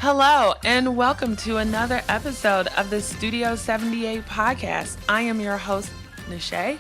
Hello, and welcome to another episode of the Studio 78 podcast. I am your host, Nache,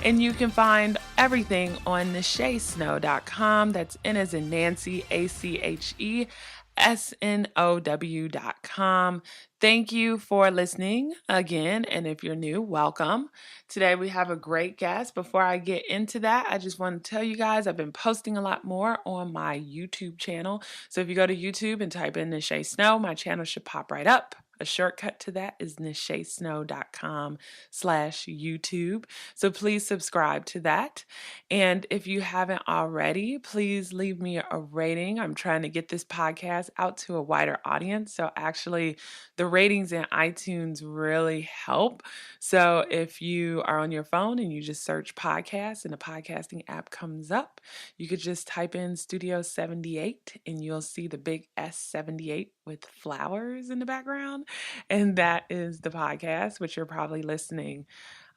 and you can find everything on nachesnow.com. That's N as in Nancy, ACHESNOW.com. Thank you for listening again, and if you're new, welcome. Today we have a great guest. Before I get into that, I just want to tell you guys I've been posting a lot more on my YouTube channel. So if you go to YouTube and type in Nache Snow, my channel should pop right up. A shortcut to that is nachesnow.com/YouTube. So please subscribe to that. And if you haven't already, please leave me a rating. I'm trying to get this podcast out to a wider audience. So actually, the ratings in iTunes really help. So if you are on your phone and you just search podcast and the podcasting app comes up, you could just type in Studio 78 and you'll see the big S78 with flowers in the background. And that is the podcast, which you're probably listening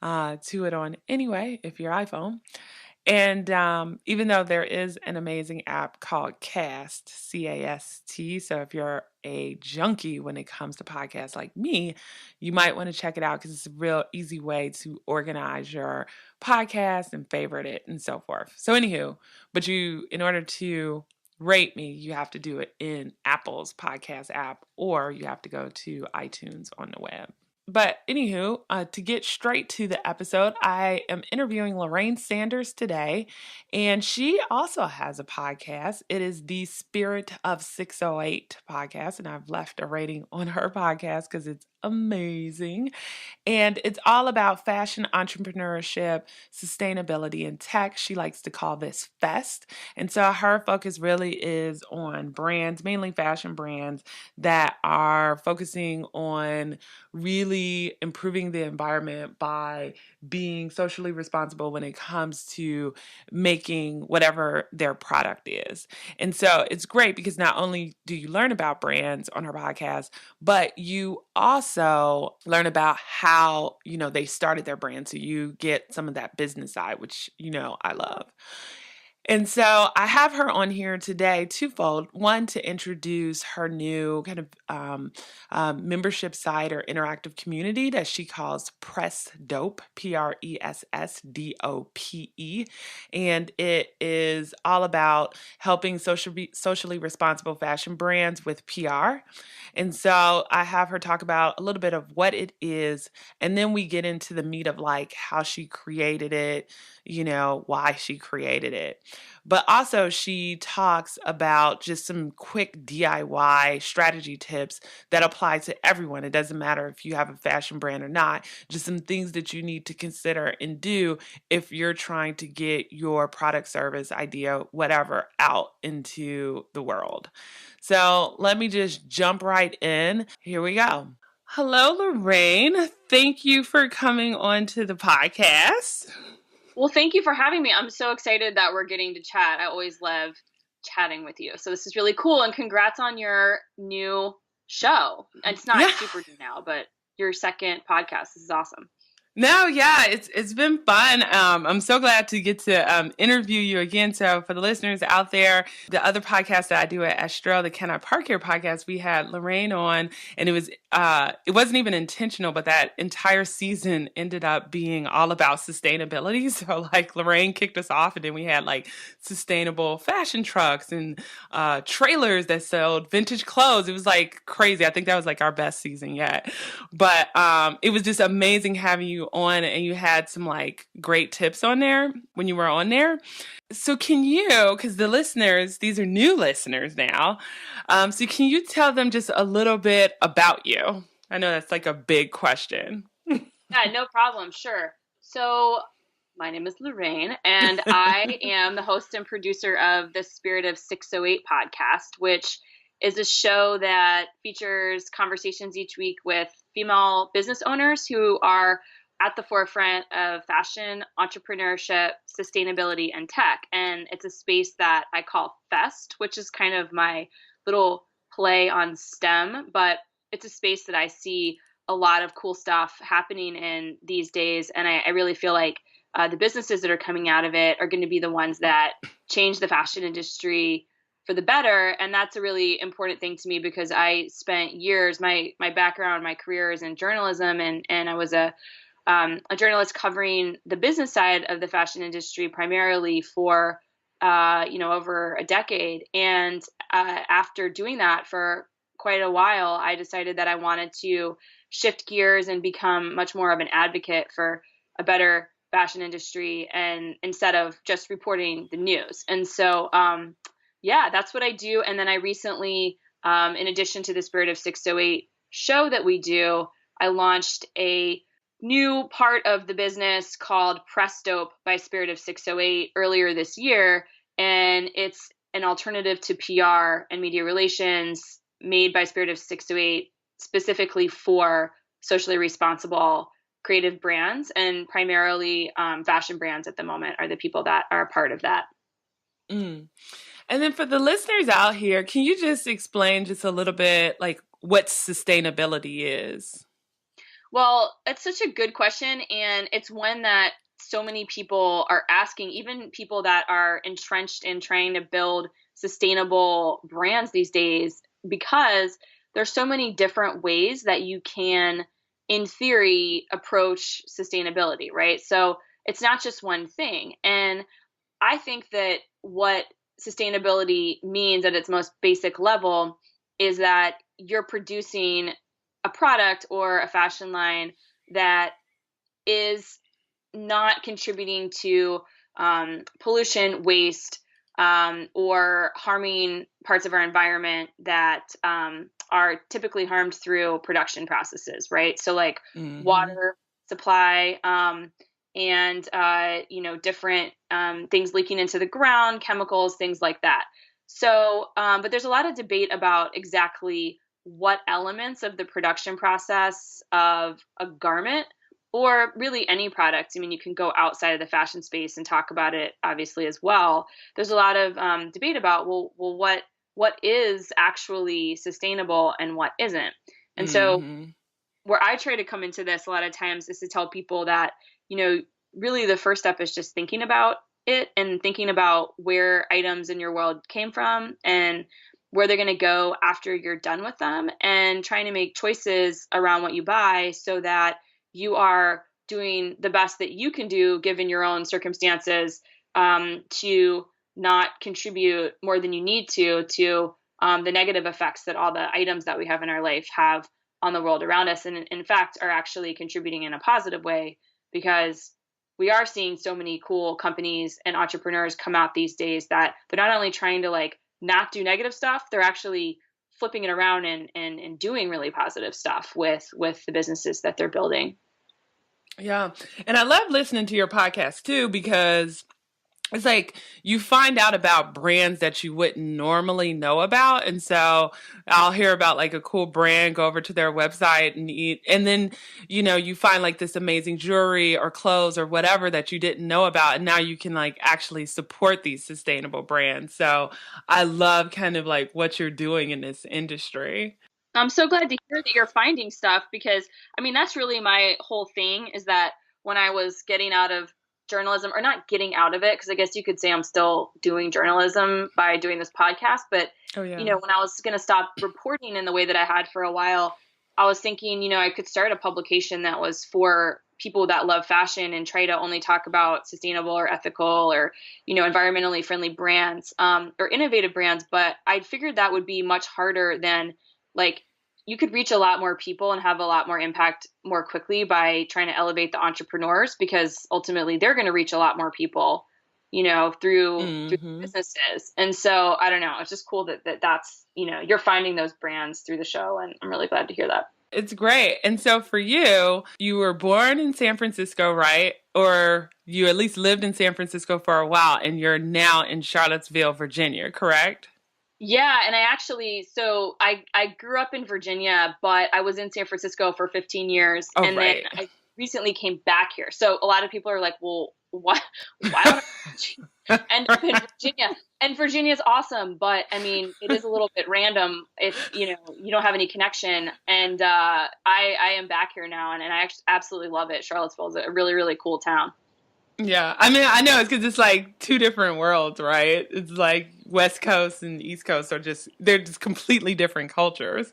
to it on anyway, if your iPhone. And even though there is an amazing app called Cast, C-A-S-T, so if you're a junkie when it comes to podcasts like me, you might want to check it out because it's a real easy way to organize your podcast and favorite it and so forth. So anywho, but in order to rate me, you have to do it in Apple's podcast app, or you have to go to iTunes on the web. But anywho, to get straight to the episode, I am interviewing Lorraine Sanders today, and she also has a podcast. It is the Spirit of 608 podcast, and I've left a rating on her podcast because it's amazing. And it's all about fashion, entrepreneurship, sustainability, and tech. She likes to call this FEST. And so her focus really is on brands, mainly fashion brands, that are focusing on really improving the environment by being socially responsible when it comes to making whatever their product is. And so it's great because not only do you learn about brands on her podcast, but you also learn about how, they started their brand. So you get some of that business side, which, I love. And so I have her on here today twofold. One, to introduce her new kind of membership site or interactive community that she calls Press Dope, PRESSDOPE. And it is all about helping socially responsible fashion brands with PR. And so I have her talk about a little bit of what it is, and then we get into the meat of like how she created it, why she created it. But also she talks about just some quick DIY strategy tips that apply to everyone. It doesn't matter if you have a fashion brand or not, just some things that you need to consider and do if you're trying to get your product, service, idea, whatever out into the world. So let me just jump right in. Here we go. Hello, Lorraine. Thank you for coming on to the podcast. Well, thank you for having me. I'm so excited that we're getting to chat. I always love chatting with you. So this is really cool. And congrats on your new show. And it's not super new now, but your second podcast. This is awesome. No, yeah, it's been fun. I'm so glad to get to interview you again. So for the listeners out there, the other podcast that I do at Astro, the Can I Park Here podcast, we had Lorraine on, and it wasn't even intentional, but that entire season ended up being all about sustainability. So like Lorraine kicked us off, and then we had like sustainable fashion trucks and trailers that sold vintage clothes. It was like crazy. I think that was like our best season yet. But it was just amazing having you on, and you had some like great tips on there when you were on there. So can you, because the listeners, these are new listeners now, so can you tell them just a little bit about you? I know that's like a big question. Yeah, no problem. Sure. So my name is Lorraine, and I am the host and producer of the Spirit of 608 podcast, which is a show that features conversations each week with female business owners who are at the forefront of fashion, entrepreneurship, sustainability, and tech. And it's a space that I call Fest, which is kind of my little play on STEM, but it's a space that I see a lot of cool stuff happening in these days. And I really feel like the businesses that are coming out of it are going to be the ones that change the fashion industry for the better. And that's a really important thing to me because I spent years, my background, my career is in journalism, and I was a journalist covering the business side of the fashion industry primarily for over a decade. And after doing that for quite a while, I decided that I wanted to shift gears and become much more of an advocate for a better fashion industry, and instead of just reporting the news. And so, yeah, that's what I do. And then I recently, in addition to the Spirit of 608 show that we do, I launched a new part of the business called Press Dope by Spirit of 608 earlier this year. And it's an alternative to PR and media relations made by Spirit of 608 specifically for socially responsible creative brands, and primarily fashion brands at the moment are the people that are a part of that. Mm. And then for the listeners out here, can you just explain just a little bit like what sustainability is? Well, it's such a good question, and it's one that so many people are asking, even people that are entrenched in trying to build sustainable brands these days, because there's so many different ways that you can, in theory, approach sustainability, right? So it's not just one thing. And I think that what sustainability means at its most basic level is that you're producing a product or a fashion line that is not contributing to pollution, waste, or harming parts of our environment that are typically harmed through production processes, right? So like Mm-hmm. water supply, and different things leaking into the ground, chemicals, things like that. So, but there's a lot of debate about exactly what elements of the production process of a garment, or really any product. I mean, you can go outside of the fashion space and talk about it, obviously, as well. There's a lot of debate about, what is actually sustainable and what isn't. And so, Mm-hmm. where I try to come into this a lot of times is to tell people that, really the first step is just thinking about it and thinking about where items in your world came from and where they're going to go after you're done with them, and trying to make choices around what you buy so that you are doing the best that you can do given your own circumstances, to not contribute more than you need to the negative effects that all the items that we have in our life have on the world around us, and in fact are actually contributing in a positive way, because we are seeing so many cool companies and entrepreneurs come out these days that they're not only trying to like not do negative stuff, they're actually flipping it around and doing really positive stuff with the businesses that they're building. Yeah. And I love listening to your podcast too, because it's like you find out about brands that you wouldn't normally know about. And so I'll hear about like a cool brand, go over to their website and eat. And then, you find like this amazing jewelry or clothes or whatever that you didn't know about. And now you can like actually support these sustainable brands. So I love kind of like what you're doing in this industry. I'm so glad to hear that you're finding stuff, because I mean that's really my whole thing, is that when I was getting out of journalism, or not getting out of it, because I guess you could say I'm still doing journalism by doing this podcast, but Oh, yeah. when I was going to stop reporting in the way that I had for a while, I was thinking, I could start a publication that was for people that love fashion and try to only talk about sustainable or ethical or, environmentally friendly brands, or innovative brands. But I figured that would be much harder than, like, you could reach a lot more people and have a lot more impact more quickly by trying to elevate the entrepreneurs, because ultimately they're going to reach a lot more people, through Hmm. businesses. And so I don't know, it's just cool that's, you're finding those brands through the show, and I'm really glad to hear that. It's great. And so for you, you were born in San Francisco, right? Or you at least lived in San Francisco for a while, and you're now in Charlottesville, Virginia, correct? Yeah, and I grew up in Virginia, but I was in San Francisco for 15 years, Oh, and then right. I recently came back here. So a lot of people are like, "Well, why on earth did you end up in Virginia?" And Virginia is awesome, but I mean, it is a little bit random if you don't have any connection. And I am back here now, and I actually absolutely love it. Charlottesville is a really really cool town. Yeah. I mean, I know it's because it's like two different worlds, right? It's like West Coast and East Coast they're just completely different cultures.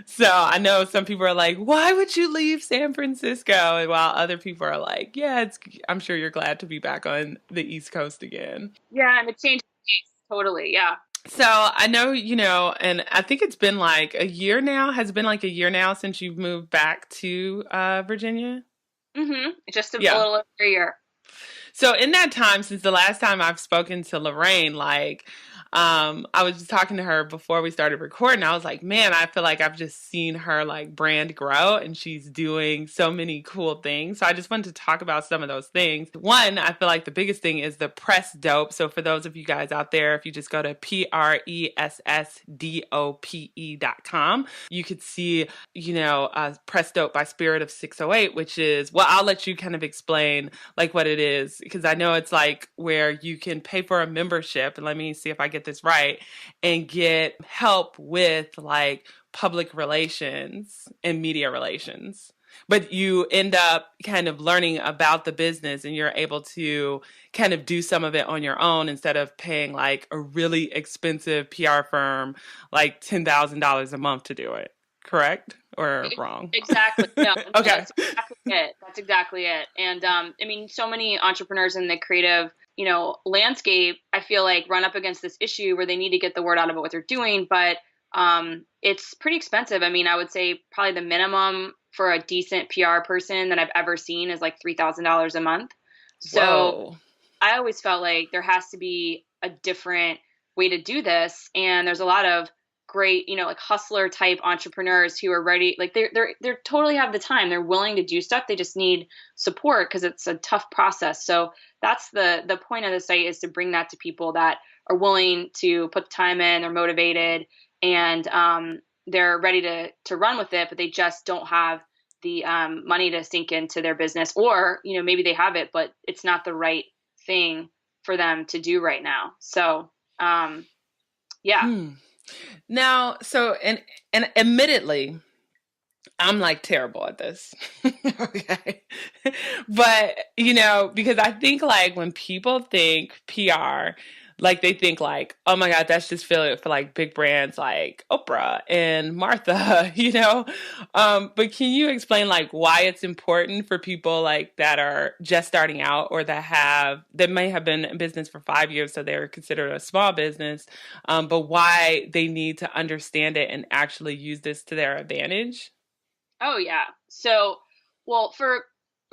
So I know some people are like, why would you leave San Francisco? And while other people are like, yeah, I'm sure you're glad to be back on the East Coast again. Yeah, and the change of pace, totally. Yeah. So I know, and I think it's been like a year now. Has it been like a year now since you've moved back to Virginia? Just a Yeah. little over a year. So in that time, since the last time I've spoken to Lorraine, I was just talking to her before we started recording. I was like, man, I feel like I've just seen her like brand grow and she's doing so many cool things. So I just wanted to talk about some of those things. One, I feel like the biggest thing is the press dope. So for those of you guys out there, if you just go to pressdope.com, you could see, press dope by Spirit of 608, which is, well, I'll let you kind of explain like what it is, because I know it's like where you can pay for a membership, and let me see if I get this right, and get help with like public relations and media relations. But you end up kind of learning about the business and you're able to kind of do some of it on your own instead of paying like a really expensive PR firm like $10,000 a month to do it. Correct or wrong? Exactly. No, Okay. that's exactly it. That's exactly it. And I mean, so many entrepreneurs in the creative, landscape, I feel like run up against this issue where they need to get the word out about what they're doing, but it's pretty expensive. I mean, I would say probably the minimum for a decent PR person that I've ever seen is like $3,000 a month. So Whoa. I always felt like there has to be a different way to do this. And there's a lot of great, like hustler type entrepreneurs who are ready. Like they're totally have the time. They're willing to do stuff. They just need support because it's a tough process. So that's the point of the site, is to bring that to people that are willing to put the time in, they're motivated, and they're ready to run with it, but they just don't have the money to sink into their business, or, maybe they have it, but it's not the right thing for them to do right now. So, yeah. Now, and admittedly, I'm like terrible at this. Okay. But, because I think like when people think PR, like they think like, oh my God, that's just for like big brands like Oprah and Martha, But can you explain like why it's important for people like that are just starting out, or that may have been in business for 5 years, so they're considered a small business, but why they need to understand it and actually use this to their advantage? Oh yeah. So, well, for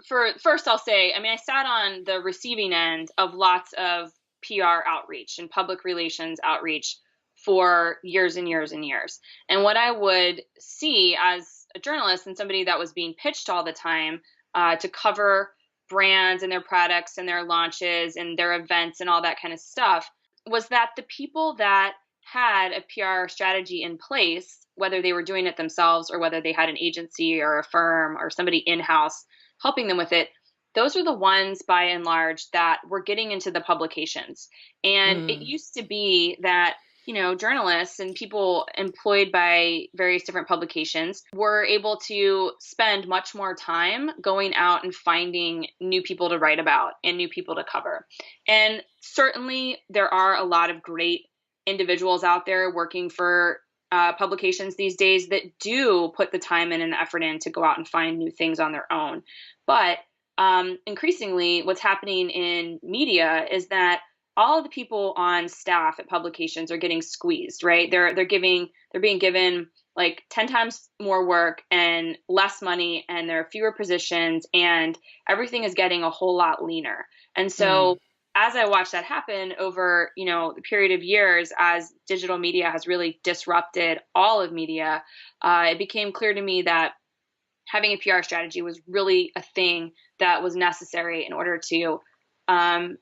first I'll say, I mean, I sat on the receiving end of lots of PR outreach and public relations outreach for years and years and years. And what I would see as a journalist and somebody that was being pitched all the time to cover brands and their products and their launches and their events and all that kind of stuff, was that the people that had a PR strategy in place, whether they were doing it themselves or whether they had an agency or a firm or somebody in-house helping them with it, those were the ones by and large that were getting into the publications. And it used to be that, journalists and people employed by various different publications were able to spend much more time going out and finding new people to write about and new people to cover. And certainly there are a lot of great individuals out there working for publications these days that do put the time in and the effort in to go out and find new things on their own. But increasingly, what's happening in media is that all of the people on staff at publications are getting squeezed, right? They're being given like 10 times more work and less money, and there are fewer positions, and everything is getting a whole lot leaner. And so as I watched that happen over, the period of years, as digital media has really disrupted all of media, it became clear to me that having a PR strategy was really a thing that was necessary in order to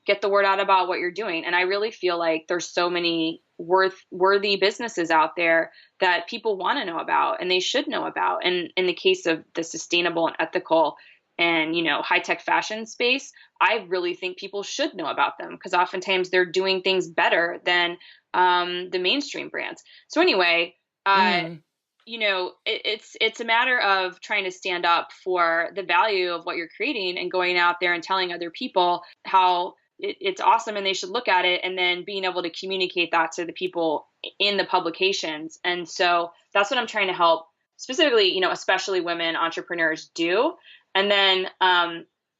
get the word out about what you're doing. And I really feel like there's so many worthy businesses out there that people want to know about and they should know about. And in the case of the sustainable and ethical and, high tech fashion space, I really think people should know about them because oftentimes they're doing things better than the mainstream brands. So anyway, it's a matter of trying to stand up for the value of what you're creating and going out there and telling other people how it's awesome and they should look at it, and then being able to communicate that to the people in the publications. And so that's what I'm trying to help specifically, especially women entrepreneurs do. And then,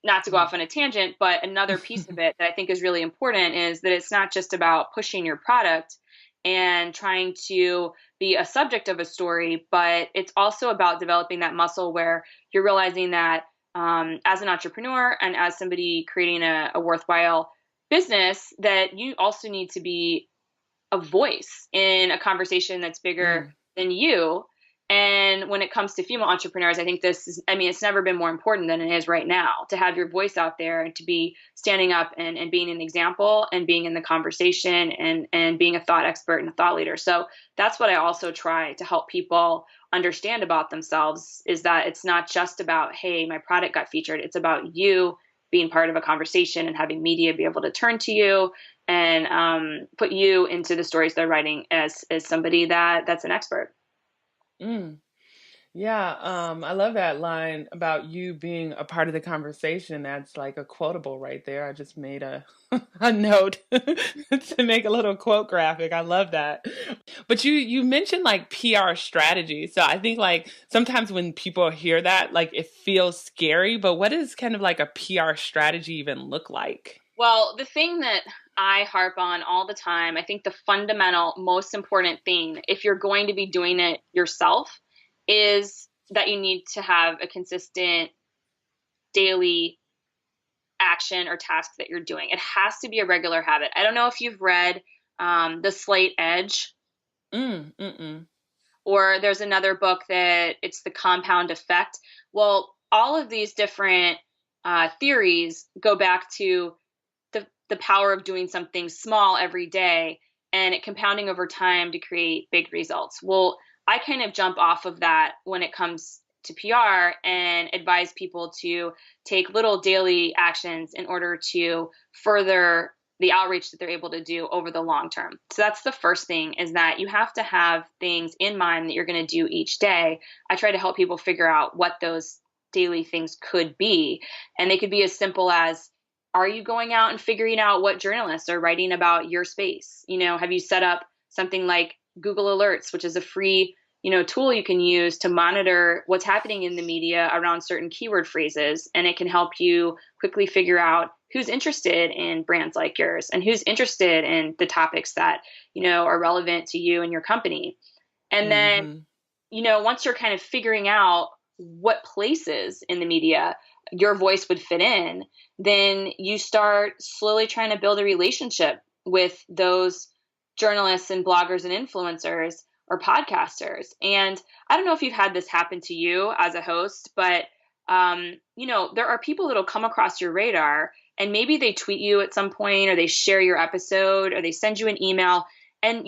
not to go off on a tangent, but another piece of it that I think is really important is that it's not just about pushing your product and trying to be a subject of a story, but it's also about developing that muscle where you're realizing that, as an entrepreneur and as somebody creating a worthwhile business, that you also need to be a voice in a conversation that's bigger Mm. than you. And when it comes to female entrepreneurs, I think it's never been more important than it is right now to have your voice out there and to be standing up and being an example and being in the conversation and being a thought expert and a thought leader. So that's what I also try to help people understand about themselves, is that it's not just about, hey, my product got featured. It's about you being part of a conversation and having media be able to turn to you and put you into the stories they're writing as somebody that's an expert. Mm. Yeah, I love that line about you being a part of the conversation. That's like a quotable right there. I just made a a note to make a little quote graphic. I love that. But you mentioned like PR strategy. So I think like sometimes when people hear that, like it feels scary, but what does kind of like a PR strategy even look like? Well, the thing that I harp on all the time, I think the fundamental, most important thing, if you're going to be doing it yourself, is that you need to have a consistent daily action or task that you're doing. It has to be a regular habit. I don't know if you've read The Slate Edge, Mm. or there's another book that it's The Compound Effect. Well, all of these different theories go back to the power of doing something small every day and it compounding over time to create big results. Well, I kind of jump off of that when it comes to PR and advise people to take little daily actions in order to further the outreach that they're able to do over the long term. So that's the first thing, is that you have to have things in mind that you're going to do each day. I try to help people figure out what those daily things could be. And they could be as simple as, are you going out and figuring out what journalists are writing about your space? Have you set up something like Google Alerts, which is a free, tool you can use to monitor what's happening in the media around certain keyword phrases, and it can help you quickly figure out who's interested in brands like yours and who's interested in the topics that, are relevant to you and your company. And then, Mm-hmm. once you're kind of figuring out what places in the media your voice would fit in, then you start slowly trying to build a relationship with those journalists and bloggers and influencers or podcasters. And I don't know if you've had this happen to you as a host, but there are people that'll come across your radar and maybe they tweet you at some point, or they share your episode, or they send you an email, and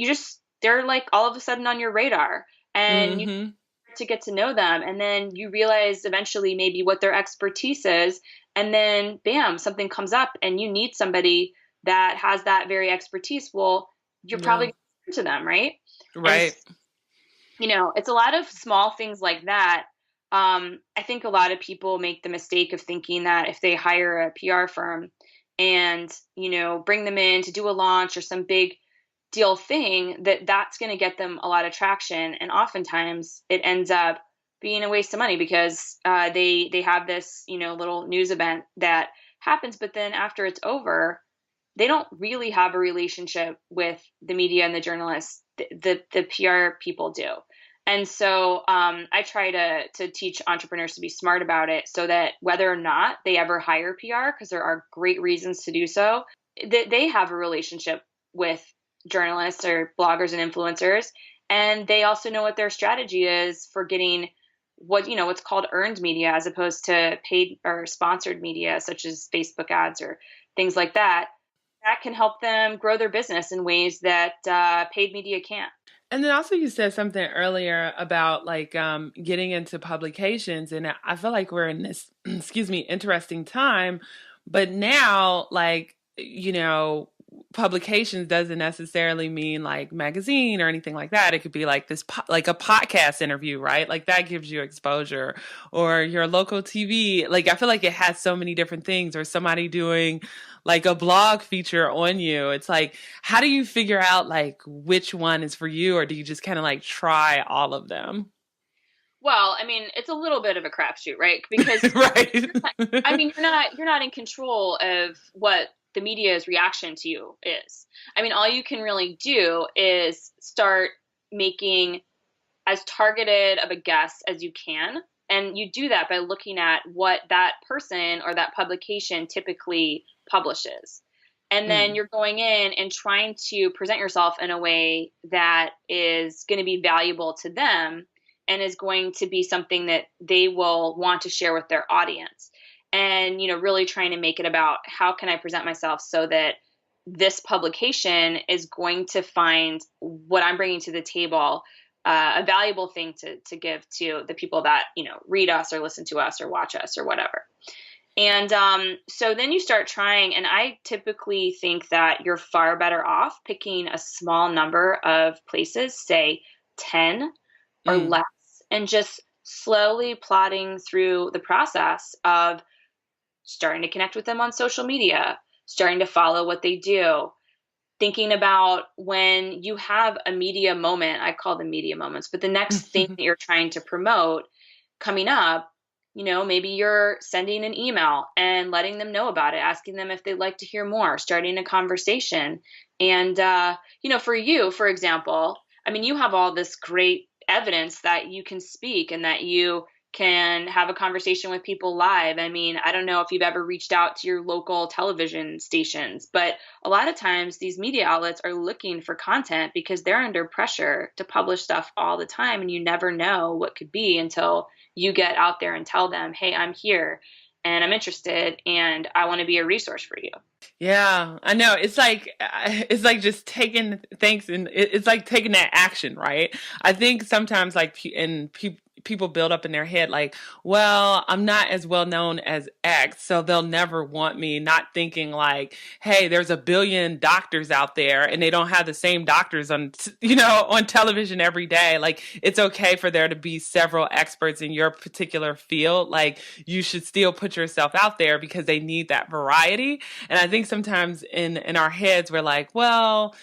they're like all of a sudden on your radar, and you Mm-hmm. to get to know them, and then you realize eventually maybe what their expertise is, and then bam, something comes up and you need somebody that has that very expertise. Well, you're Yeah. probably going to turn to them, right? And Right. it's a lot of small things like that. I think a lot of people make the mistake of thinking that if they hire a PR firm and bring them in to do a launch or some big deal thing, that's going to get them a lot of traction, and oftentimes it ends up being a waste of money, because they have this little news event that happens, but then after it's over, they don't really have a relationship with the media and the journalists. The PR people do. And so I try to teach entrepreneurs to be smart about it, so that whether or not they ever hire PR, because there are great reasons to do so, that they have a relationship with journalists or bloggers and influencers, and they also know what their strategy is for getting what's called earned media, as opposed to paid or sponsored media, such as Facebook ads or things like that. That can help them grow their business in ways that paid media can't. And then also you said something earlier about like getting into publications, and I feel like we're in this excuse me interesting time, but now like publications doesn't necessarily mean like magazine or anything like that. It could be like like a podcast interview, right? Like that gives you exposure, or your local TV. Like I feel like it has so many different things, or somebody doing like a blog feature on you. It's like, how do you figure out like which one is for you, or do you just kind of like try all of them? Well, I mean, it's a little bit of a crapshoot, right? Because Right. I mean, you're not in control of what the media's reaction to you is. I mean, all you can really do is start making as targeted of a guess as you can. And you do that by looking at what that person or that publication typically publishes. And then Mm, you're going in and trying to present yourself in a way that is going to be valuable to them and is going to be something that they will want to share with their audience. And, really trying to make it about how can I present myself so that this publication is going to find what I'm bringing to the table a valuable thing to give to the people that read us or listen to us or watch us or whatever. And so then you start trying, and I typically think that you're far better off picking a small number of places, say 10 or mm. less, and just slowly plotting through the process of starting to connect with them on social media, starting to follow what they do, thinking about when you have a media moment. I call them media moments, but the next thing that you're trying to promote coming up, maybe you're sending an email and letting them know about it, asking them if they'd like to hear more, starting a conversation. And, for you, for example, I mean, you have all this great evidence that you can speak and that you can have a conversation with people live. I mean, I don't know if you've ever reached out to your local television stations, but a lot of times these media outlets are looking for content because they're under pressure to publish stuff all the time. And you never know what could be until you get out there and tell them, hey, I'm here and I'm interested and I want to be a resource for you. Yeah, I know. It's like just taking things, and it's like taking that action, right? I think sometimes like people build up in their head like, well, I'm not as well known as X, so they'll never want me, not thinking like, hey, there's a billion doctors out there and they don't have the same doctors on on television every day. Like it's okay for there to be several experts in your particular field. Like you should still put yourself out there because they need that variety. And I think sometimes in our heads we're like, well,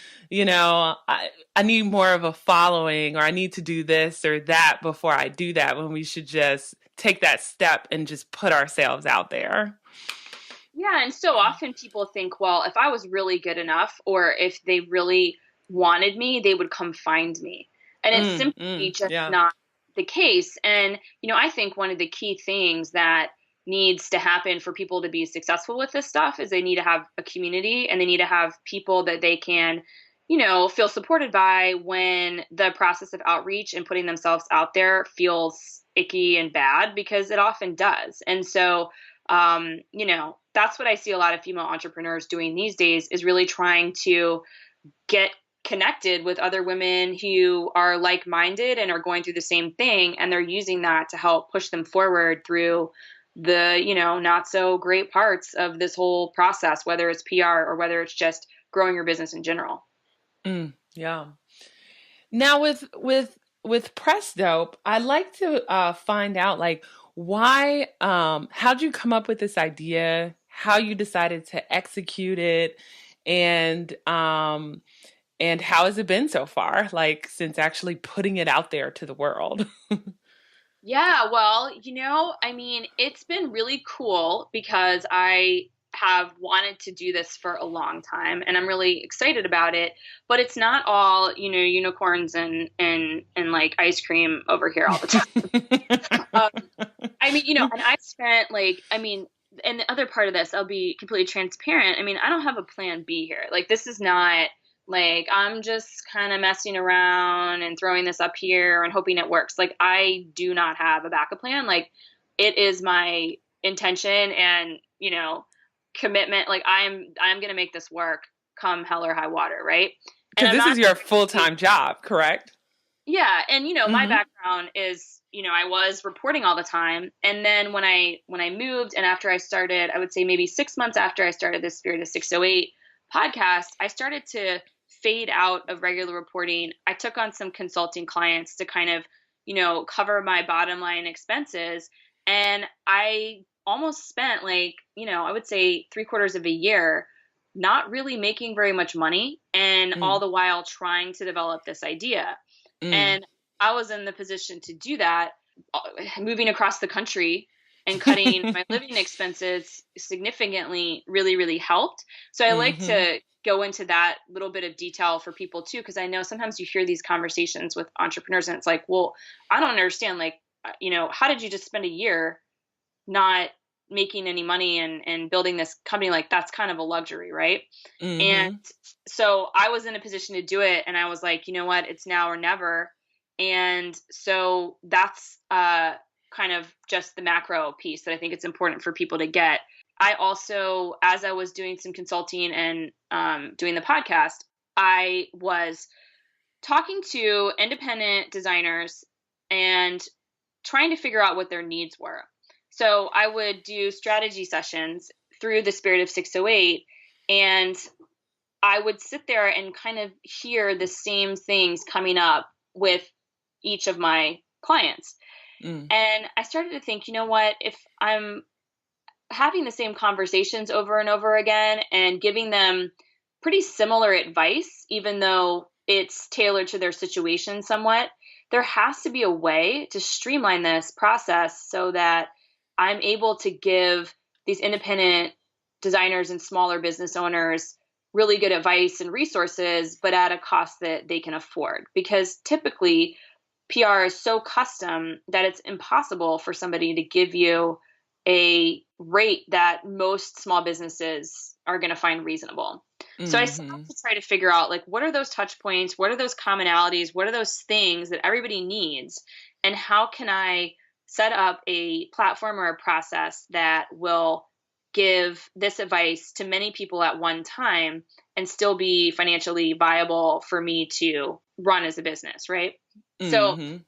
I need more of a following, or I need to do this or that before I do that, when we should just take that step and just put ourselves out there. Yeah, and so often people think, well, if I was really good enough or if they really wanted me, they would come find me. And it's simply just Yeah. not the case. And, I think one of the key things that needs to happen for people to be successful with this stuff is they need to have a community and they need to have people that they can, feel supported by when the process of outreach and putting themselves out there feels icky and bad, because it often does. And so, that's what I see a lot of female entrepreneurs doing these days, is really trying to get connected with other women who are like-minded and are going through the same thing. And they're using that to help push them forward through the, not so great parts of this whole process, whether it's PR or whether it's just growing your business in general. Yeah. Now with Press Dope, I'd like to find out like why how'd you come up with this idea, how you decided to execute it, and how has it been so far, like since actually putting it out there to the world? Yeah, well, I mean, it's been really cool because I have wanted to do this for a long time and I'm really excited about it, but it's not all, unicorns and like ice cream over here all the time. Um, I mean, and I spent and the other part of this, I'll be completely transparent. I mean, I don't have a plan B here. Like, this is not like I'm just kind of messing around and throwing this up here and hoping it works. Like, I do not have a backup plan. Like, it is my intention and, commitment. Like, I'm going to make this work come hell or high water. Right. And Because I'm this not is your full-time job, correct? Yeah, and my Mm-hmm. background is, I was reporting all the time. And then when I moved and after I started, I would say maybe 6 months after I started this Spirit of 608 podcast, I started to fade out of regular reporting. I took on some consulting clients to kind of, cover my bottom line expenses. And I almost spent like, I would say 3/4 of a year not really making very much money, and all Mm, the while trying to develop this idea. mm. And I was in the position to do that, moving across the country and cutting my living expenses significantly really, really helped. So I like Mhm. to go into that little bit of detail for people too, because I know sometimes you hear these conversations with entrepreneurs and it's like, well, I don't understand. Like, how did you just spend a year not making any money and building this company? Like, that's kind of a luxury, right? And Mhm. so I was in a position to do it, and I was like, you know what, it's now or never. And so that's kind of just the macro piece that I think it's important for people to get. I also, as I was doing some consulting and doing the podcast, I was talking to independent designers and trying to figure out what their needs were. So I would do strategy sessions through the Spirit of 608, and I would sit there and kind of hear the same things coming up with each of my clients. Mm. And I started to think, you know what, if I'm having the same conversations over and over again and giving them pretty similar advice, even though it's tailored to their situation somewhat, there has to be a way to streamline this process so that I'm able to give these independent designers and smaller business owners really good advice and resources, but at a cost that they can afford. Because typically, PR is so custom that it's impossible for somebody to give you a rate that most small businesses are going to find reasonable. So I set out Mhm. to try to figure out, like, what are those touch points? What are those commonalities? What are those things that everybody needs? And how can I set up a platform or a process that will give this advice to many people at one time and still be financially viable for me to run as a business, right? So Mhm.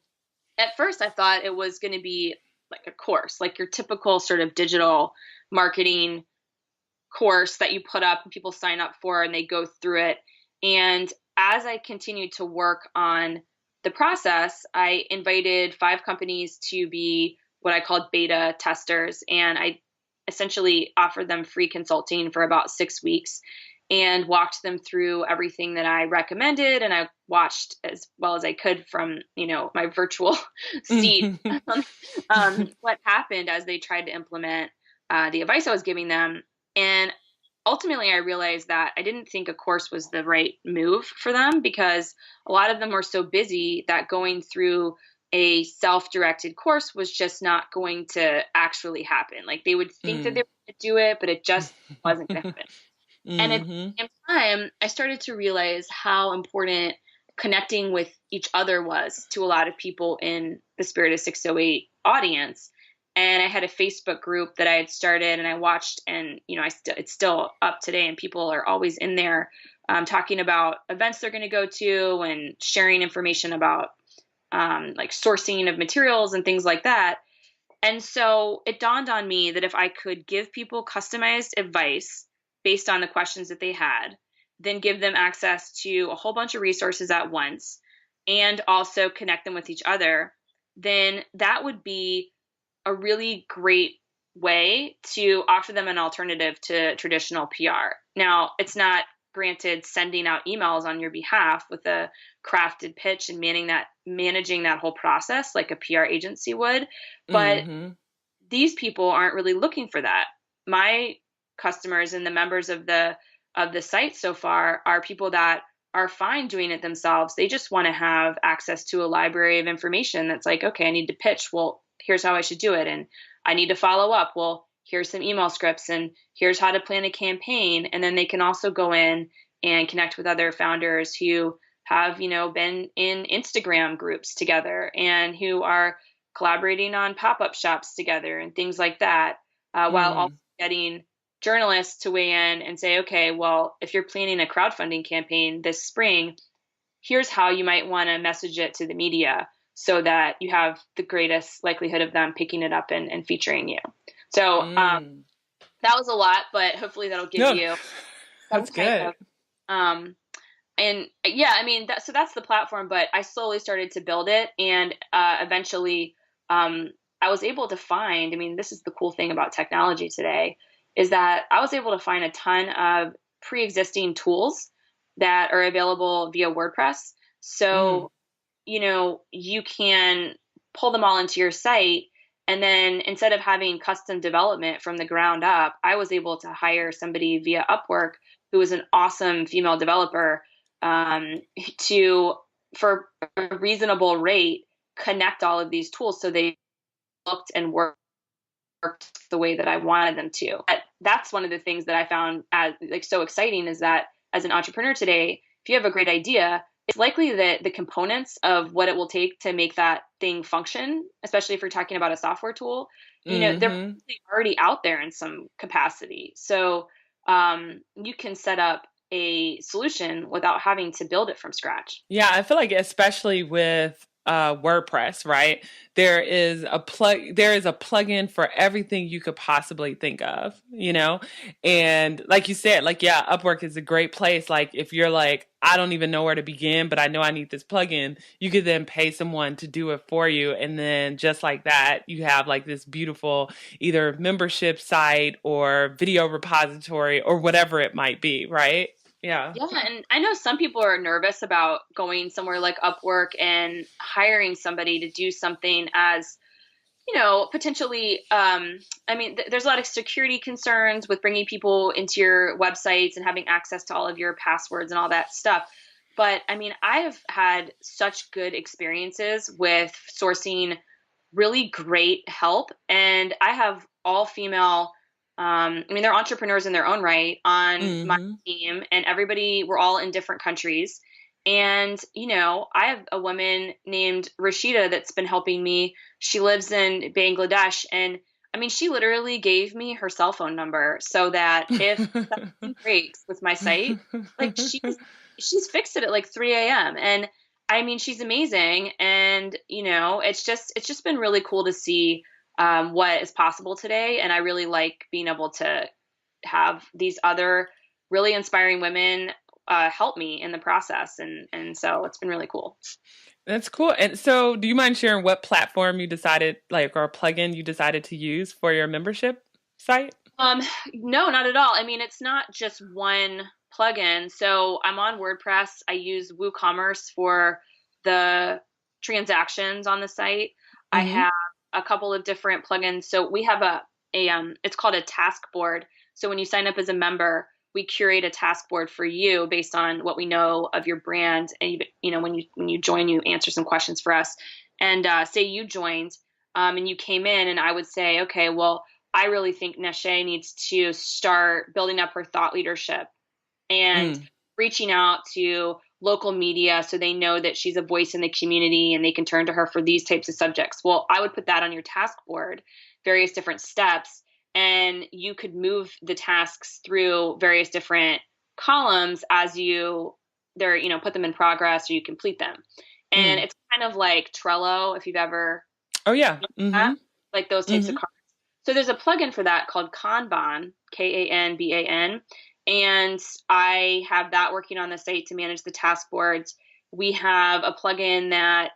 at first I thought it was going to be like a course, like your typical sort of digital marketing course that you put up and people sign up for and they go through it. And as I continued to work on the process, I invited 5 companies to be what I called beta testers. And I essentially offered them free consulting for about 6 weeks and walked them through everything that I recommended. And I watched as well as I could from, my virtual seat, Mhm. what happened as they tried to implement the advice I was giving them. And ultimately, I realized that I didn't think a course was the right move for them because a lot of them were so busy that going through a self-directed course was just not going to actually happen. Like, they would think that they Mm. were going to do it, but it just wasn't going to happen. And at Mhm. the same time, I started to realize how important connecting with each other was to a lot of people in the Spirit of 608 audience. And I had a Facebook group that I had started, and I watched, and it's still up today, and people are always in there talking about events they're going to go to and sharing information about like sourcing of materials and things like that. And so it dawned on me that if I could give people customized advice based on the questions that they had, then give them access to a whole bunch of resources at once, and also connect them with each other, then that would be a really great way to offer them an alternative to traditional PR. Now, it's not granted sending out emails on your behalf with a crafted pitch and managing that whole process like a PR agency would, but Mhm. these people aren't really looking for that. My customers and the members of the site so far are people that are fine doing it themselves. They just want to have access to a library of information that's like, okay, I need to pitch. Well, here's how I should do it. And I need to follow up. Well, here's some email scripts and here's how to plan a campaign. And then they can also go in and connect with other founders who have, been in Instagram groups together and who are collaborating on pop-up shops together and things like that, while also Mm. getting journalists to weigh in and say, okay, well, if you're planning a crowdfunding campaign this spring, here's how you might want to message it to the media so that you have the greatest likelihood of them picking it up and featuring you. So Mm. that was a lot, but hopefully that'll give No. you some That's kind good. of, um, and yeah, I mean, so that's the platform, but I slowly started to build it. And eventually, I was able to find, I mean, this is the cool thing about technology today, is that I was able to find a ton of pre-existing tools that are available via WordPress. Mm. So, you can pull them all into your site. And then instead of having custom development from the ground up, I was able to hire somebody via Upwork who was an awesome female developer, to, for a reasonable rate, connect all of these tools so they looked and worked the way that I wanted them to. That's one of the things that I found as like so exciting, is that as an entrepreneur today, if you have a great idea, it's likely that the components of what it will take to make that thing function, especially if you're talking about a software tool, they're Mhm. probably already out there in some capacity. So you can set up a solution without having to build it from scratch. Yeah, I feel like especially with WordPress, right? There is a plugin for everything you could possibly think of, you know? And like you said, like yeah, Upwork is a great place. Like if you're like, I don't even know where to begin, but I know I need this plugin, you could then pay someone to do it for you. And then just like that, you have like this beautiful either membership site or video repository or whatever it might be, right? Yeah. Yeah, and I know some people are nervous about going somewhere like Upwork and hiring somebody to do something as, potentially, I mean, there's a lot of security concerns with bringing people into your websites and having access to all of your passwords and all that stuff. But I mean, I've had such good experiences with sourcing really great help. And I have all female, I mean, they're entrepreneurs in their own right on my Mhm. team, and everybody, we're all in different countries. And, I have a woman named Rashida that's been helping me. She lives in Bangladesh. And I mean, she literally gave me her cell phone number so that if something breaks with my site, like she's fixed it at like 3 a.m. And I mean, she's amazing, and it's just been really cool to see what is possible today, and I really like being able to have these other really inspiring women help me in the process, and so it's been really cool. That's cool. And so, do you mind sharing what platform you decided, like, or plugin you decided to use for your membership site? Um, no, not at all. I mean, it's not just one plugin. So I'm on WordPress. I use WooCommerce for the transactions on the site. I Mm-hmm. have a couple of different plugins. So we have it's called a task board. So when you sign up as a member, we curate a task board for you based on what we know of your brand. And when you join, you answer some questions for us. And say you joined, and you came in, and I would say, okay, well, I really think Nache needs to start building up her thought leadership and Mm. reaching out to local media so they know that she's a voice in the community and they can turn to her for these types of subjects. Well, I would put that on your task board, various different steps, and you could move the tasks through various different columns as put them in progress or you complete them. And Mm. it's kind of like Trello, if you've ever Oh yeah. looked at Mm-hmm. that, like those types of Mm-hmm. cards. So there's a plugin for that called Kanban, Kanban, and I have that working on the site to manage the task boards. We have a plugin that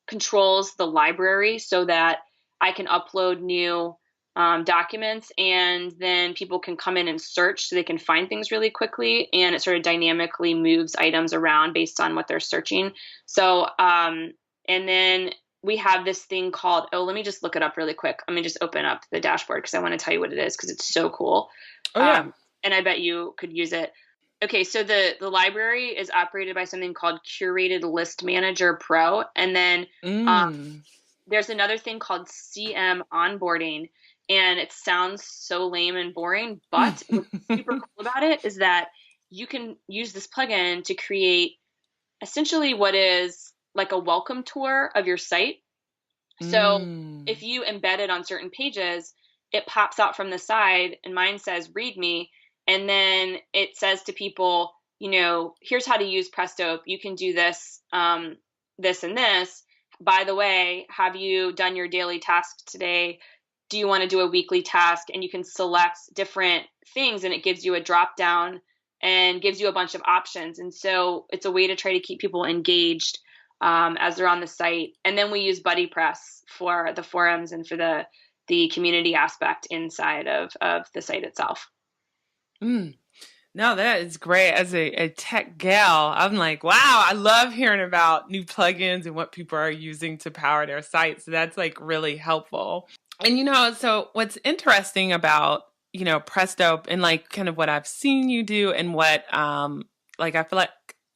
controls the library so that I can upload new documents, and then people can come in and search so they can find things really quickly, and it sort of dynamically moves items around based on what they're searching. So, and then we have this thing called, oh, let me just look it up really quick. Let me just open up the dashboard because I want to tell you what it is because it's so cool. Oh yeah. Um, and I bet you could use it. Okay, so the library is operated by something called Curated List Manager Pro. And then Mm. there's another thing called CM onboarding. And it sounds so lame and boring, but what's super cool about it is that you can use this plugin to create essentially what is like a welcome tour of your site. So Mm. if you embed it on certain pages, it pops out from the side, and mine says read me. And then it says to people, here's how to use Presto. You can do this, this and this. By the way, have you done your daily task today? Do you want to do a weekly task? And you can select different things, and it gives you a drop down and gives you a bunch of options. And so it's a way to try to keep people engaged as they're on the site. And then we use Buddy Press for the forums and for the community aspect inside of the site itself. Mm. No, that is great. As a tech gal, I'm like, wow, I love hearing about new plugins and what people are using to power their sites. So that's like really helpful. And so what's interesting about, Presto and like kind of what I've seen you do and what like I feel like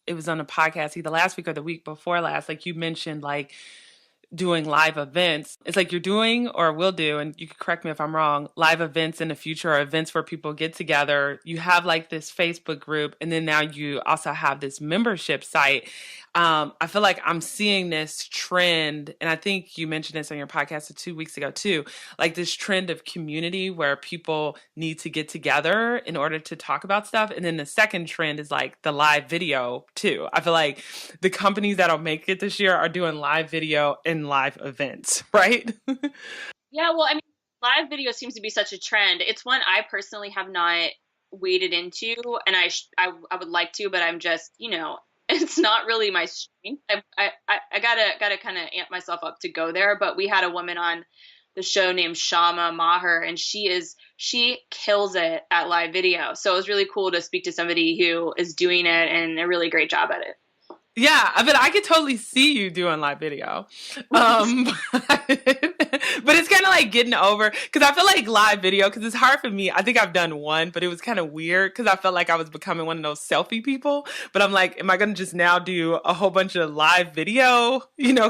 it was on a podcast either last week or the week before last, like you mentioned like doing live events. It's like you're doing or will do, and you can correct me if I'm wrong, live events in the future or events where people get together. You have like this Facebook group, and then now you also have this membership site. I feel like I'm seeing this trend, and I think you mentioned this on your podcast 2 weeks ago too, like this trend of community where people need to get together in order to talk about stuff. And then the second trend is like the live video too. I feel like the companies that'll make it this year are doing live video and live events, right? Yeah, well, I mean, live video seems to be such a trend. It's one I personally have not waded into, and I would like to, but I'm just, it's not really my strength. I gotta kind of amp myself up to go there. But we had a woman on the show named Shama Maher, and she kills it at live video. So it was really cool to speak to somebody who is doing it and a really great job at it. Yeah, but I could totally see you doing live video. But it's kind of like getting over because I feel like live video because it's hard for me. I think I've done one, but it was kind of weird because I felt like I was becoming one of those selfie people. But I'm like, am I going to just now do a whole bunch of live video,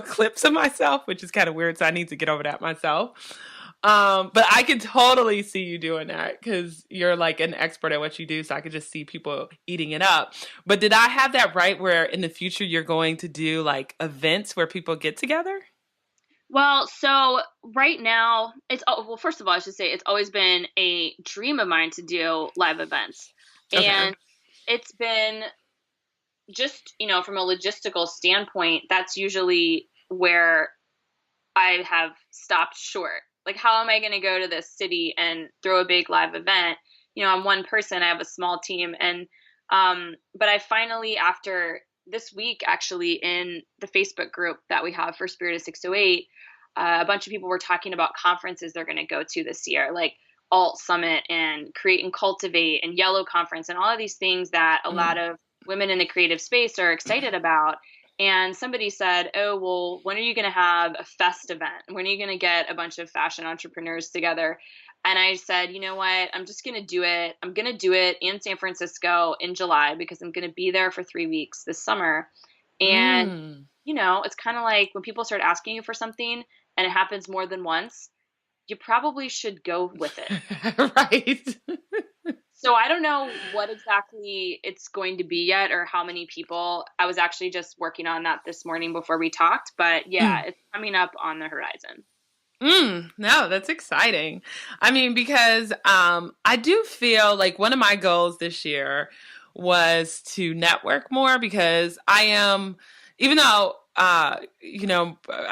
clips of myself, which is kind of weird. So I need to get over that myself. But I could totally see you doing that because you're like an expert at what you do. So I could just see people eating it up. But did I have that right where in the future you're going to do like events where people get together? Well, so right now, well, first of all, I should say it's always been a dream of mine to do live events. Okay. And it's been just, from a logistical standpoint, that's usually where I have stopped short. Like, how am I going to go to this city and throw a big live event? I'm one person, I have a small team. And, but I finally, after this week, actually, in the Facebook group that we have for Spirit of 608, a bunch of people were talking about conferences they're going to go to this year, like Alt Summit and Create and Cultivate and Yellow Conference and all of these things that a lot of women in the creative space are excited about. And somebody said, oh, well, when are you going to have a fest event? When are you going to get a bunch of fashion entrepreneurs together? And I said, you know what? I'm just going to do it. I'm going to do it in San Francisco in July because I'm going to be there for 3 weeks this summer. And, Mm. it's kind of like when people start asking you for something and it happens more than once, you probably should go with it. Right. So I don't know what exactly it's going to be yet or how many people. I was actually just working on that this morning before we talked, but yeah, it's coming up on the horizon. No, that's exciting. I mean, because I do feel like one of my goals this year was to network more because I am, even though, I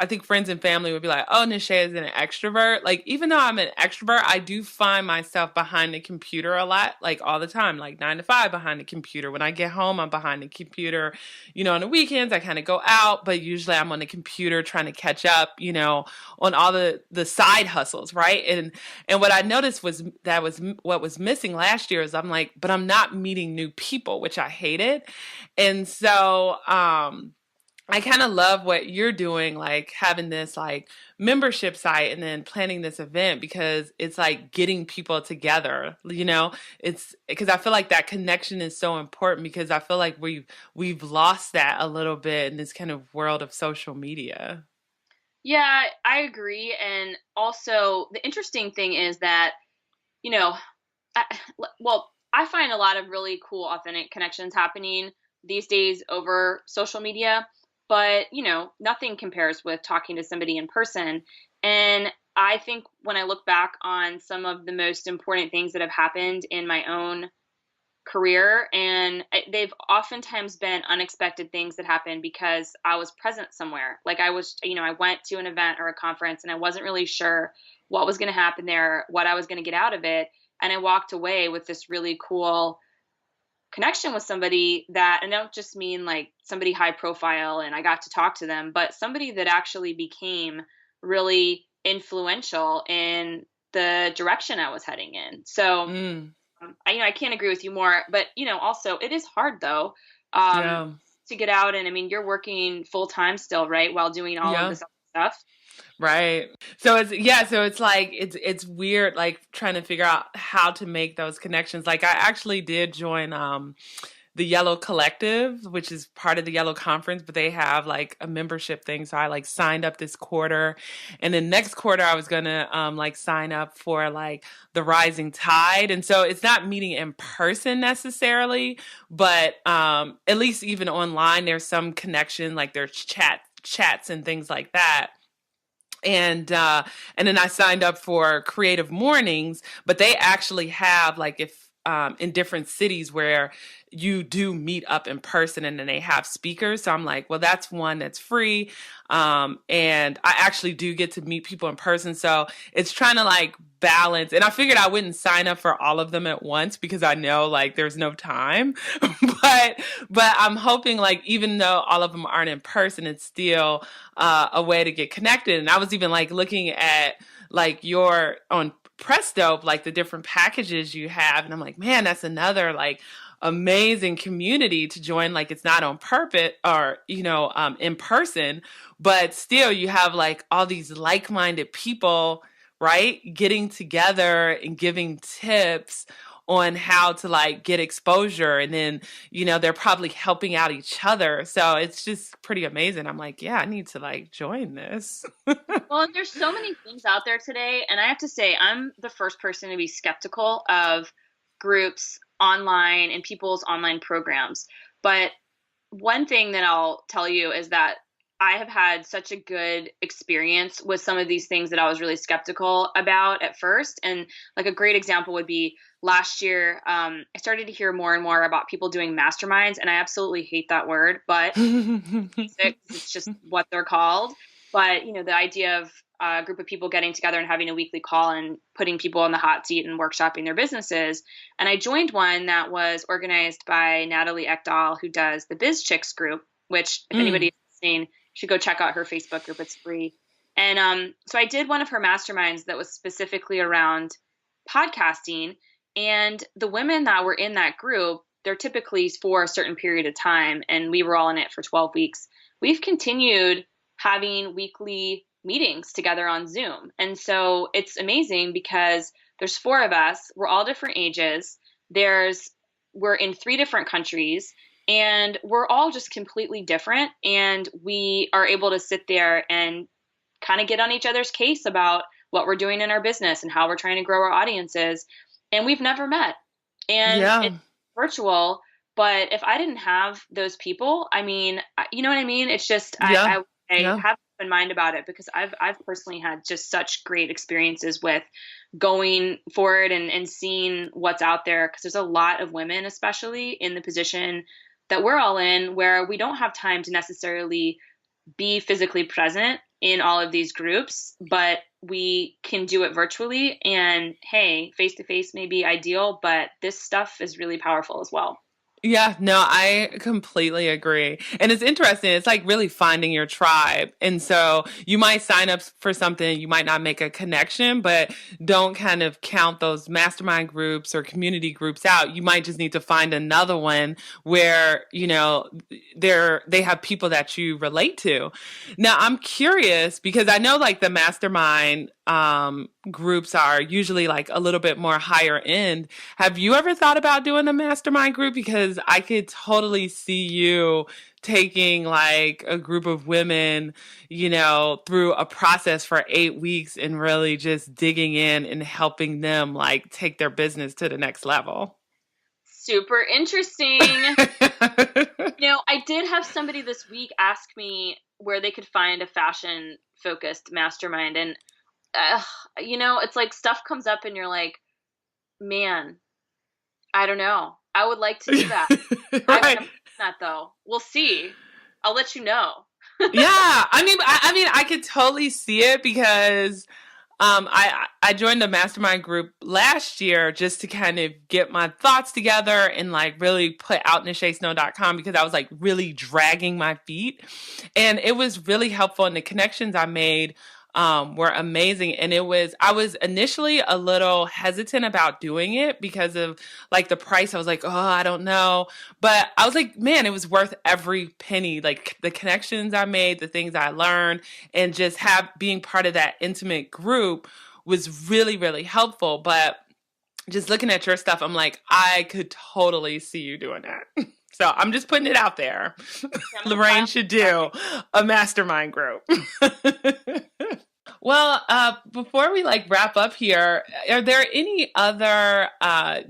think friends and family would be like, oh, Nache is an extrovert. Like, even though I'm an extrovert, I do find myself behind the computer a lot, like all the time, like 9 to 5 behind the computer. When I get home, I'm behind the computer. On the weekends, I kind of go out, but usually I'm on the computer trying to catch up, on all the side hustles, right? And what I noticed was what was missing last year is I'm like, but I'm not meeting new people, which I hated. And so I kind of love what you're doing, like having this like membership site and then planning this event because it's like getting people together, it's because I feel like that connection is so important because I feel like we've lost that a little bit in this kind of world of social media. Yeah, I agree. And also, the interesting thing is that, you know, I, I find a lot of really cool, authentic connections happening these days over social media. But, nothing compares with talking to somebody in person. And I think when I look back on some of the most important things that have happened in my own career, and they've oftentimes been unexpected things that happened because I was present somewhere. Like I went to an event or a conference and I wasn't really sure what was going to happen there, what I was going to get out of it. and I walked away with this really cool connection with somebody that, and I don't just mean like somebody high profile and I got to talk to them, but somebody that actually became really influential in the direction I was heading in. So Mm, I can't agree with you more, but also it is hard though, um, yeah. to get out. And I mean, you're working full time still, right? While doing all of Yeah. this other stuff. Right. So it's yeah, so it's like it's weird like trying to figure out how to make those connections. Like I actually did join the Yellow Collective, which is part of the Yellow Conference, but they have like a membership thing. So I like signed up this quarter. And then next quarter I was gonna like sign up for like the Rising Tide. And so it's not meeting in person necessarily, but at least even online there's some connection, like there's chats and things like that. And then I signed up for Creative Mornings, but they actually have like if in different cities where you do meet up in person and then they have speakers. So I'm like, well, that's one that's free. And I actually do get to meet people in person. So it's trying to like balance. And I figured I wouldn't sign up for all of them at once because I know like there's no time. but but I'm hoping like even though all of them aren't in person, it's still a way to get connected. And I was even like looking at like your on Presto, like the different packages you have, and I'm like, man, that's another like amazing community to join. Like it's not on purpose or in person, but still you have like all these like-minded people, right, getting together and giving tips on how to like get exposure, and then they're probably helping out each other, so it's just pretty amazing. I'm like, yeah, I need to like join this. Well, and there's so many things out there today, and I have to say, I'm the first person to be skeptical of groups online and people's online programs. But one thing that I'll tell you is that I have had such a good experience with some of these things that I was really skeptical about at first. And like a great example would be last year, I started to hear more and more about people doing masterminds, and I absolutely hate that word, but it's just what they're called. But the idea of a group of people getting together and having a weekly call and putting people in the hot seat and workshopping their businesses. And I joined one that was organized by Natalie Ekdahl, who does the Biz Chicks group, which if Mm, anybody is listening, should go check out her Facebook group. It's free. And so I did one of her masterminds that was specifically around podcasting. And the women that were in that group, they're typically for a certain period of time. And we were all in it for 12 weeks. We've continued having weekly meetings together on Zoom. And so it's amazing because there's four of us. We're all different ages. We're in three different countries, and we're all just completely different. And we are able to sit there and kind of get on each other's case about what we're doing in our business and how we're trying to grow our audiences. And we've never met. And yeah, it's virtual. But if I didn't have those people, I mean, you know what I mean? It's just, yeah, I yeah. have in mind about it because I've personally had just such great experiences with going forward and seeing what's out there, because there's a lot of women, especially in the position that we're all in, where we don't have time to necessarily be physically present in all of these groups, but we can do it virtually. And hey, face to face may be ideal, but this stuff is really powerful as well. Yeah, no, I completely agree. And it's interesting. It's like really finding your tribe. And so you might sign up for something, you might not make a connection, but don't kind of count those mastermind groups or community groups out. You might just need to find another one where, they have people that you relate to. Now, I'm curious because I know like the mastermind groups are usually like a little bit more higher end. Have you ever thought about doing a mastermind group? Because I could totally see you taking like a group of women, through a process for 8 weeks and really just digging in and helping them like take their business to the next level. Super interesting. I did have somebody this week ask me where they could find a fashion focused mastermind. And, uh, it's like stuff comes up and you're like, man, I don't know. I would like to do that. I've Right. never done that though. We'll see. I'll let you know. Yeah. I mean, I could totally see it because I joined the mastermind group last year just to kind of get my thoughts together and like really put out nachesnow.com because I was like really dragging my feet. And it was really helpful. And the connections I made were amazing. And I was initially a little hesitant about doing it because of like the price. I was like, oh, I don't know. But I was like, man, it was worth every penny. Like the connections I made, the things I learned, and just being part of that intimate group was really, really helpful. But just looking at your stuff, I'm like, I could totally see you doing that. So I'm just putting it out there. Yeah, I'm gonna Lorraine file. should do a mastermind group. Well, before we like wrap up here, are there any other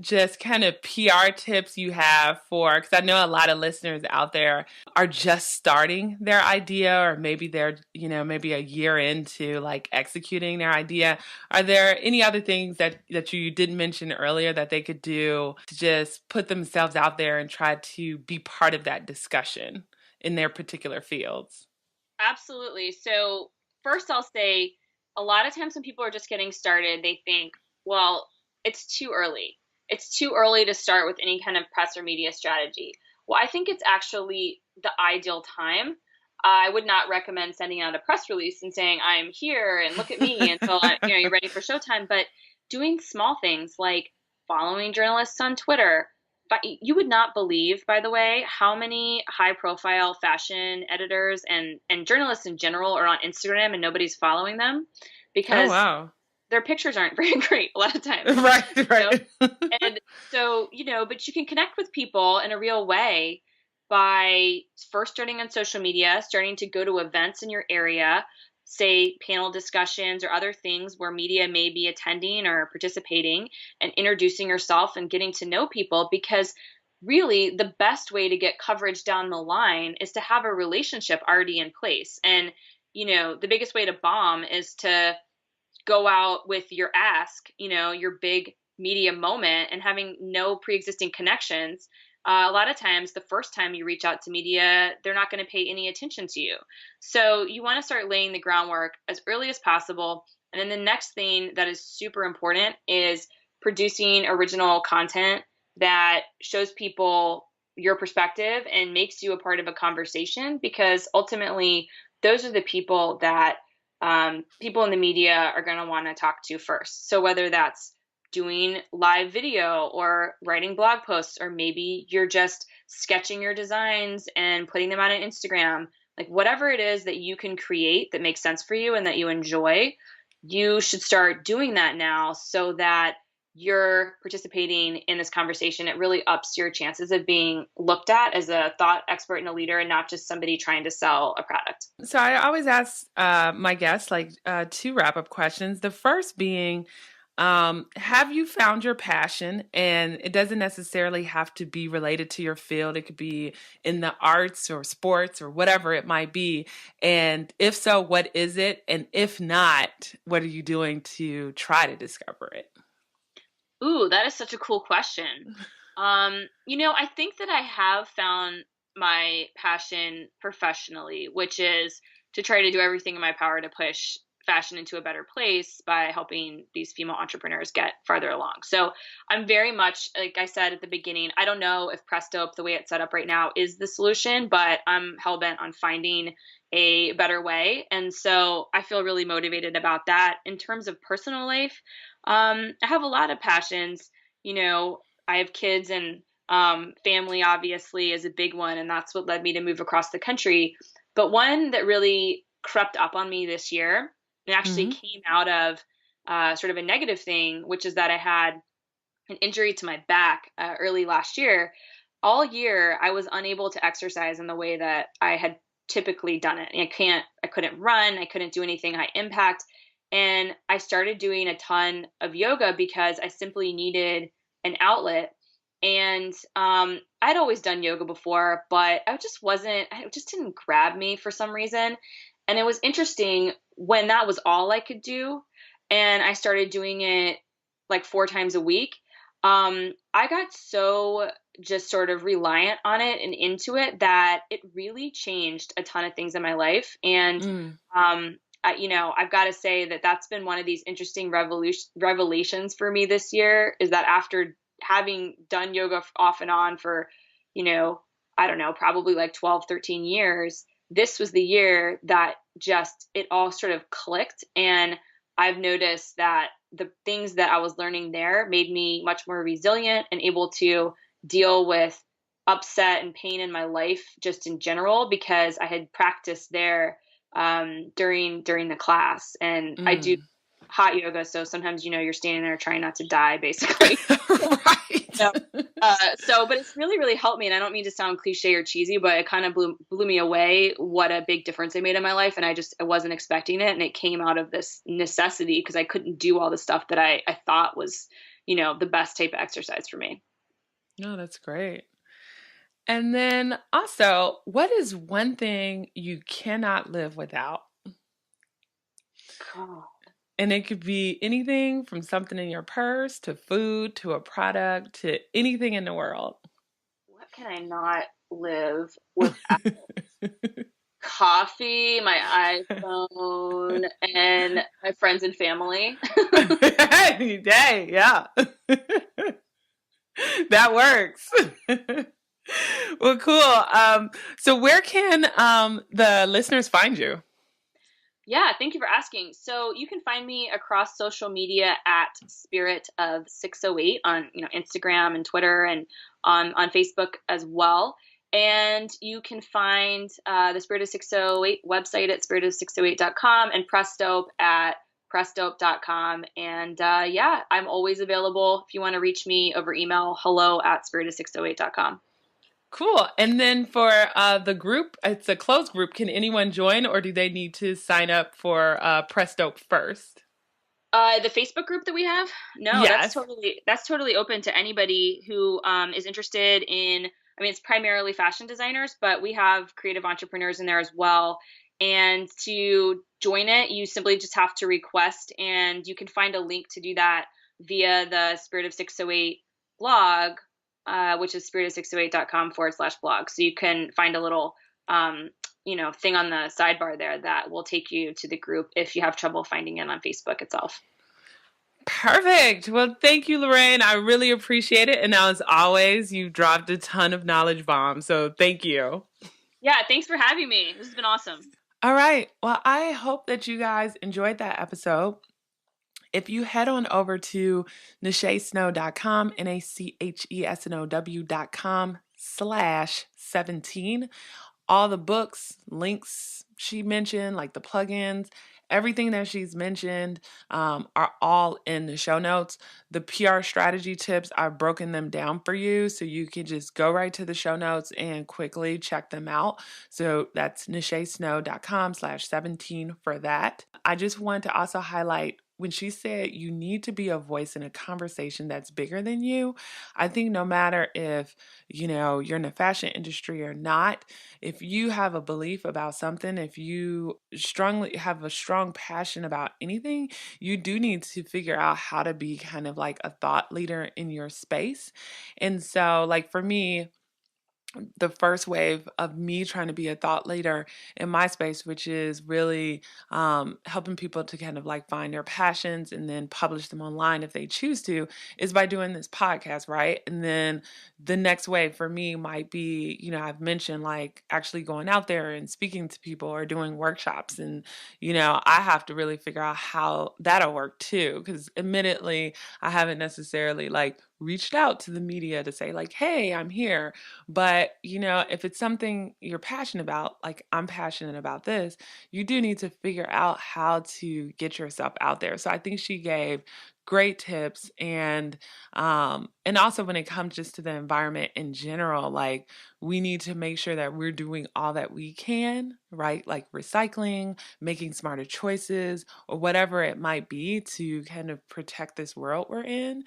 just kind of PR tips you have for? Because I know a lot of listeners out there are just starting their idea, or maybe they're maybe a year into like executing their idea. Are there any other things that you didn't mention earlier that they could do to just put themselves out there and try to be part of that discussion in their particular fields? Absolutely. So first I'll say a lot of times when people are just getting started, they think, well, it's too early. It's too early to start with any kind of press or media strategy. Well, I think it's actually the ideal time. I would not recommend sending out a press release and saying, I'm here and look at me until you're ready for showtime. But doing small things like following journalists on Twitter, but you would not believe, by the way, how many high profile fashion editors and journalists in general are on Instagram and nobody's following them Oh because wow! their pictures aren't very great a lot of times. Right, You know? right. And so, but you can connect with people in a real way by first starting on social media, starting to go to events in your area, say panel discussions or other things where media may be attending or participating, and introducing yourself and getting to know people because really the best way to get coverage down the line is to have a relationship already in place. And, the biggest way to bomb is to go out with your ask, your big media moment and having no pre-existing connections. A lot of times, the first time you reach out to media, they're not going to pay any attention to you. So you want to start laying the groundwork as early as possible. And then the next thing that is super important is producing original content that shows people your perspective and makes you a part of a conversation because ultimately, those are the people that people in the media are going to want to talk to first. So whether that's doing live video or writing blog posts, or maybe you're just sketching your designs and putting them on an Instagram, like whatever it is that you can create that makes sense for you and that you enjoy, you should start doing that now so that you're participating in this conversation. It really ups your chances of being looked at as a thought expert and a leader and not just somebody trying to sell a product. So I always ask my guests like two wrap up questions. The first being, have you found your passion? And it doesn't necessarily have to be related to your field. It could be in the arts or sports or whatever it might be. And if so, what is it? And if not, what are you doing to try to discover it? Ooh, that is such a cool question. I think that I have found my passion professionally, which is to try to do everything in my power to push fashion into a better place by helping these female entrepreneurs get farther along. So I'm very much, like I said at the beginning, I don't know if Presto, the way it's set up right now, is the solution, but I'm hell bent on finding a better way. And so I feel really motivated about that. In terms of personal life, I have a lot of passions. I have kids and family obviously is a big one, and that's what led me to move across the country. But one that really crept up on me this year and actually Hmm. came out of sort of a negative thing, which is that I had an injury to my back early last year. All year, I was unable to exercise in the way that I had typically done it. I couldn't run, I couldn't do anything high impact. And I started doing a ton of yoga because I simply needed an outlet. And I'd always done yoga before, but it just didn't grab me for some reason. And it was interesting when that was all I could do. And I started doing it like 4 times a week. I got so just sort of reliant on it and into it that it really changed a ton of things in my life. And Mm. I've got to say that that's been one of these interesting revelations for me this year, is that after having done yoga off and on for, you know, I don't know, probably like 12, 13 years, this was the year that just it all sort of clicked. And I've noticed that the things that I was learning there made me much more resilient and able to deal with upset and pain in my life just in general, because I had practiced there during the class. And I do Mm. hot yoga, so sometimes you're standing there trying not to die, basically. Right. No. But it's really helped me, and I don't mean to sound cliche or cheesy, but it kind of blew me away what a big difference it made in my life, and I wasn't expecting it, and it came out of this necessity because I couldn't do all the stuff that I thought was, the best type of exercise for me. No, that's great. And then also, what is one thing you cannot live without? God, And it could be anything from something in your purse to food to a product to anything in the world. what can I not live without? Coffee, my iPhone, and my friends and family. Any day, yeah. That works. Well, cool. So where can the listeners find you? Yeah, thank you for asking. So you can find me across social media at Spirit of 608 on Instagram and Twitter, and on Facebook as well. And you can find the Spirit of 608 website at spiritofsix08.com, and Prestope at prestope.com. And yeah, I'm always available if you want to reach me over email, hello at spiritofsix08.com. Cool. And then for the group, it's a closed group. Can anyone join, or do they need to sign up for Presto first? The Facebook group that we have, no, that's Yes. totally open to anybody who is interested in. I mean, it's primarily fashion designers, but we have creative entrepreneurs in there as well. And to join it, you simply just have to request, and you can find a link to do that via the Spirit of 608 blog, which is spiritofsix08.com/blog. So you can find a little thing on the sidebar there that will take you to the group if you have trouble finding it on Facebook itself. Perfect. Well, thank you, Lorraine. I really appreciate it. And now, as always, you dropped a ton of knowledge bombs. So thank you. Yeah, thanks for having me. This has been awesome. All right. Well, I hope that you guys enjoyed that episode. If you head on over to nachesnow.com, NACHESNOW.com/17, all the books, links she mentioned, like the plugins, everything that she's mentioned are all in the show notes. The PR strategy tips, I've broken them down for you so you can just go right to the show notes and quickly check them out. So that's nachesnow.com/17 for that. I just want to also highlight when she said you need to be a voice in a conversation that's bigger than you. I think no matter if, you're in the fashion industry or not, if you have a belief about something, if you strongly have a strong passion about anything, you do need to figure out how to be kind of like a thought leader in your space. And so, like for me, the first wave of me trying to be a thought leader in my space, which is really helping people to kind of like find their passions and then publish them online if they choose to, is by doing this podcast, right? And then the next wave for me might be, I've mentioned like actually going out there and speaking to people or doing workshops. And, I have to really figure out how that'll work too, because admittedly, I haven't necessarily like reached out to the media to say like, hey, I'm here. But, if it's something you're passionate about, like I'm passionate about this, you do need to figure out how to get yourself out there. So I think she gave great tips, and also when it comes just to the environment in general, like we need to make sure that we're doing all that we can, right? Like recycling, making smarter choices, or whatever it might be to kind of protect this world we're in,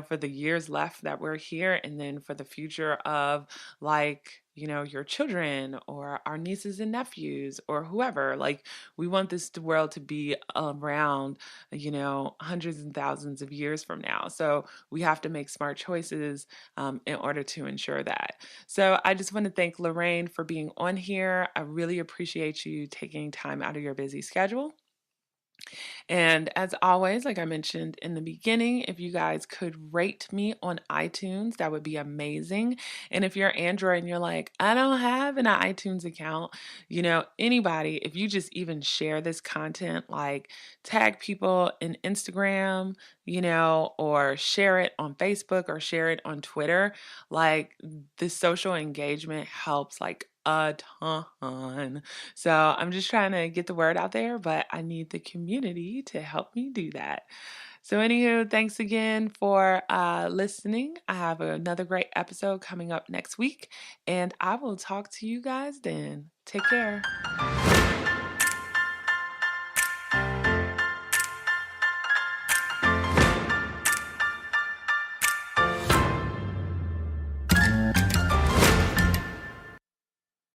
for the years left that we're here, and then for the future of like your children or our nieces and nephews or whoever. Like we want this world to be around hundreds and thousands of years from now, so we have to make smart choices in order to ensure that. So I just want to thank Lorraine for being on here. I really appreciate you taking time out of your busy schedule. And as always, like I mentioned in the beginning, if you guys could rate me on iTunes, that would be amazing. And if you're Android and you're like, I don't have an iTunes account, anybody, if you just even share this content, like tag people in Instagram, or share it on Facebook or share it on Twitter, like the social engagement helps like a ton. So I'm just trying to get the word out there, but I need the community to help me do that. So, anywho, thanks again for listening. I have another great episode coming up next week, and I will talk to you guys then. Take care.